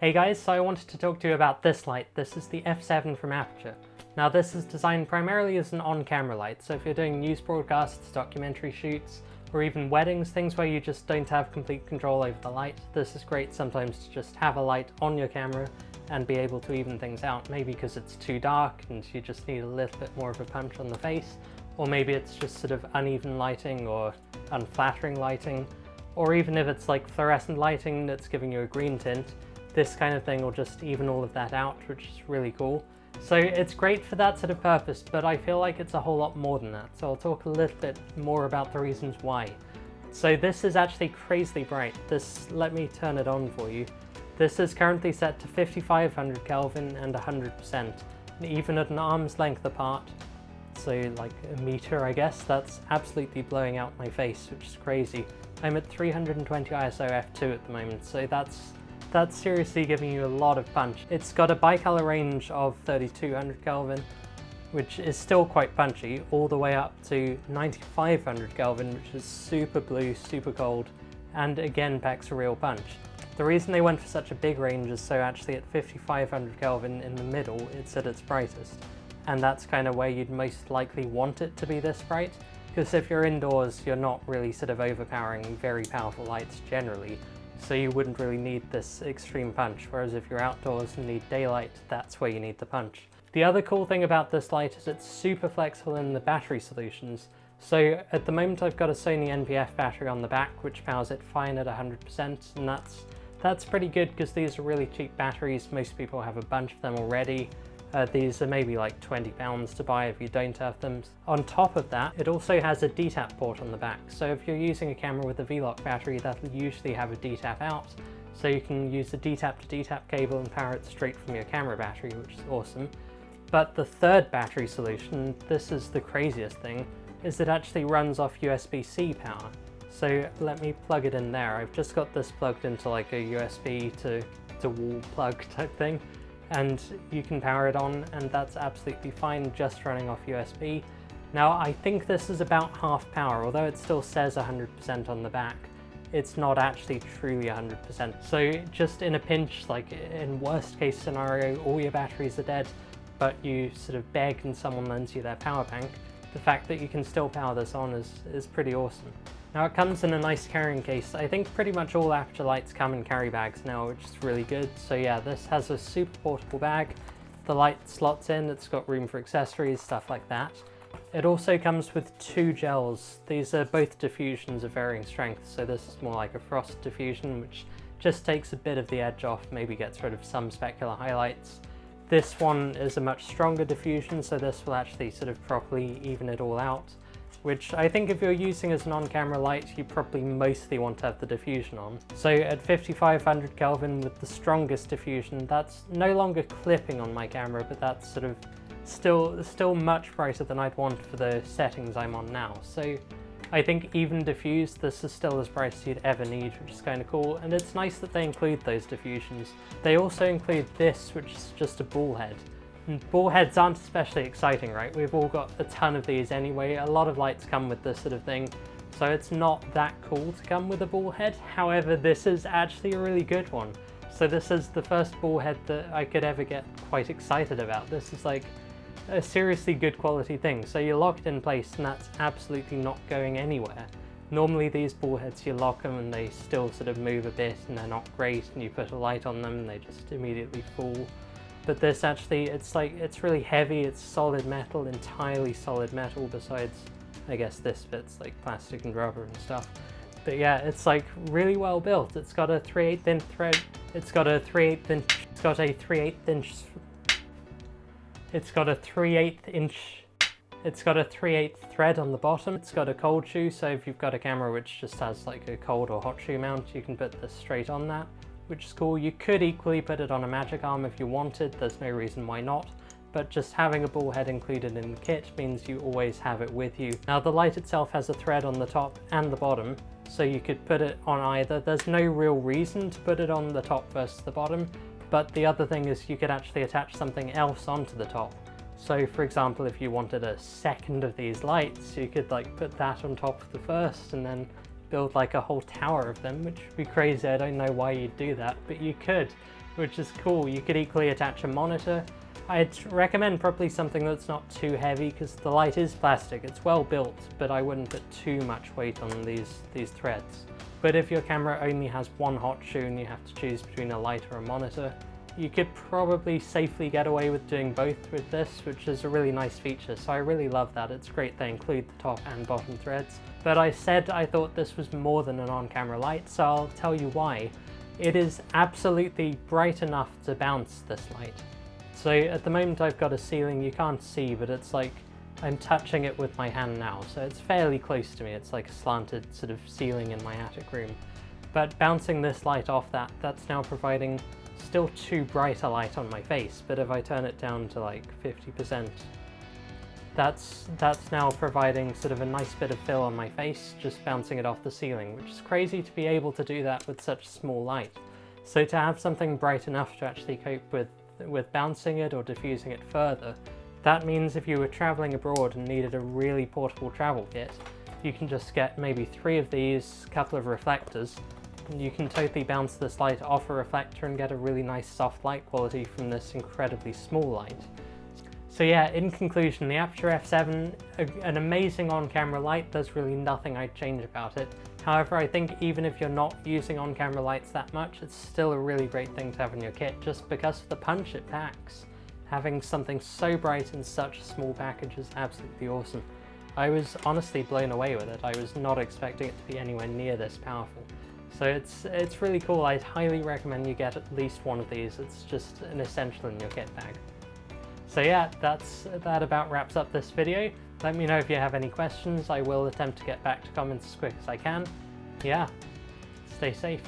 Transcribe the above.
Hey guys, so I wanted to talk to you about this light. This is the F7 from Aputure. Now this is designed primarily as an on-camera light, so if you're doing news broadcasts, documentary shoots, or even weddings, things where you just don't have complete control over the light, this is great sometimes to just have a light on your camera and be able to even things out. Maybe because it's too dark and you just need a little bit more of a punch on the face, or maybe it's just sort of uneven lighting or unflattering lighting, or even if it's like fluorescent lighting that's giving you a green tint, this kind of thing will just even all of that out, which is really cool. So it's great for that sort of purpose, but I feel like it's a whole lot more than that. So I'll talk a little bit more about the reasons why. So this is actually crazily bright. Let me turn it on for you. This is currently set to 5500 Kelvin and 100%. And even at an arm's length apart, so like a meter I guess, that's absolutely blowing out my face, which is crazy. I'm at 320 ISO f2 at the moment, so that's seriously giving you a lot of punch. It's got a bicolor range of 3200 Kelvin, which is still quite punchy, all the way up to 9500 Kelvin, which is super blue, super cold, and again packs a real punch. The reason they went for such a big range is so actually at 5500 Kelvin in the middle, it's at its brightest. And that's kind of where you'd most likely want it to be this bright, because if you're indoors, you're not really sort of overpowering very powerful lights generally. So you wouldn't really need this extreme punch, whereas if you're outdoors and need daylight, that's where you need the punch. The other cool thing about this light is it's super flexible in the battery solutions. So at the moment I've got a Sony NP-F battery on the back, which powers it fine at 100%, and that's pretty good because these are really cheap batteries. Most people have a bunch of them already. These are maybe like £20 to buy if you don't have them. On top of that, it also has a DTAP port on the back. So if you're using a camera with a V-Lock battery, that'll usually have a DTAP out. So you can use the DTAP to DTAP cable and power it straight from your camera battery, which is awesome. But the third battery solution, this is the craziest thing, is it actually runs off USB-C power. So let me plug it in there. I've just got this plugged into like a USB to wall plug type thing. And you can power it on, and that's absolutely fine just running off USB. Now I think this is about half power, although it still says 100% on the back. It's not actually truly 100%. So just in a pinch, like in worst case scenario, all your batteries are dead, but you sort of beg and someone lends you their power bank, the fact that you can still power this on is pretty awesome. Now it comes in a nice carrying case. I think pretty much all Aputure lights come in carry bags now, which is really good. So yeah, this has a super portable bag. The light slots in, it's got room for accessories, stuff like that. It also comes with two gels. These are both diffusions of varying strengths. So this is more like a frost diffusion, which just takes a bit of the edge off, maybe gets rid of some specular highlights. This one is a much stronger diffusion, so this will actually sort of properly even it all out, which I think if you're using as an on-camera light, you probably mostly want to have the diffusion on. So at 5500 Kelvin with the strongest diffusion, that's no longer clipping on my camera, but that's sort of still much brighter than I'd want for the settings I'm on now. So I think even diffused, this is still as bright as you'd ever need, which is kind of cool. And it's nice that they include those diffusions. They also include this, which is just a ball head. And ball heads aren't especially exciting, right? We've all got a ton of these anyway. A lot of lights come with this sort of thing, so it's not that cool to come with a ball head. However, this is actually a really good one. So this is the first ball head that I could ever get quite excited about. This is like a seriously good quality thing. So you lock it in place and that's absolutely not going anywhere. Normally these ball heads, you lock them and they still sort of move a bit and they're not great, and you put a light on them and they just immediately fall. But this actually, it's really heavy, it's solid metal, entirely solid metal, besides, I guess this bit's like plastic and rubber and stuff. But yeah, it's like really well built. It's got a 3/8 inch thread, it's got a 3/8 inch, it's got a 3/8 inch, it's got a 3/8 inch, it's got a 3/8 thread on the bottom. It's got a cold shoe, so if you've got a camera which just has like a cold or hot shoe mount, you can put this straight on that, which is cool. You could equally put it on a magic arm if you wanted, there's no reason why not, but just having a ball head included in the kit means you always have it with you. Now the light itself has a thread on the top and the bottom, so you could put it on either. There's no real reason to put it on the top versus the bottom, but the other thing is you could actually attach something else onto the top. So for example, if you wanted a second of these lights, you could like put that on top of the first and then build like a whole tower of them, which would be crazy. I don't know why you'd do that, but you could, which is cool. You could equally attach a monitor. I'd recommend probably something that's not too heavy, because the light is plastic. It's well built, but I wouldn't put too much weight on these threads. But if your camera only has one hot shoe and you have to choose between a light or a monitor, you could probably safely get away with doing both with this, which is a really nice feature. So I really love that. It's great they include the top and bottom threads. But I said I thought this was more than an on-camera light, so I'll tell you why. It is absolutely bright enough to bounce this light. So at the moment I've got a ceiling you can't see, but it's like I'm touching it with my hand now, so it's fairly close to me. It's like a slanted sort of ceiling in my attic room. But bouncing this light off that's now providing still too bright a light on my face, but if I turn it down to like 50%, that's now providing sort of a nice bit of fill on my face, just bouncing it off the ceiling, which is crazy to be able to do that with such a small light. So to have something bright enough to actually cope with bouncing it or diffusing it further, that means if you were traveling abroad and needed a really portable travel kit, you can just get maybe 3 of these, a couple of reflectors, and you can totally bounce this light off a reflector and get a really nice soft light quality from this incredibly small light. So yeah, in conclusion, the Aputure F7, an amazing on-camera light. There's really nothing I'd change about it. However, I think even if you're not using on-camera lights that much, it's still a really great thing to have in your kit just because of the punch it packs. Having something so bright in such a small package is absolutely awesome. I was honestly blown away with it. I was not expecting it to be anywhere near this powerful. So it's really cool. I'd highly recommend you get at least one of these. It's just an essential in your kit bag. So yeah, that about wraps up this video. Let me know if you have any questions. I will attempt to get back to comments as quick as I can. Yeah, stay safe.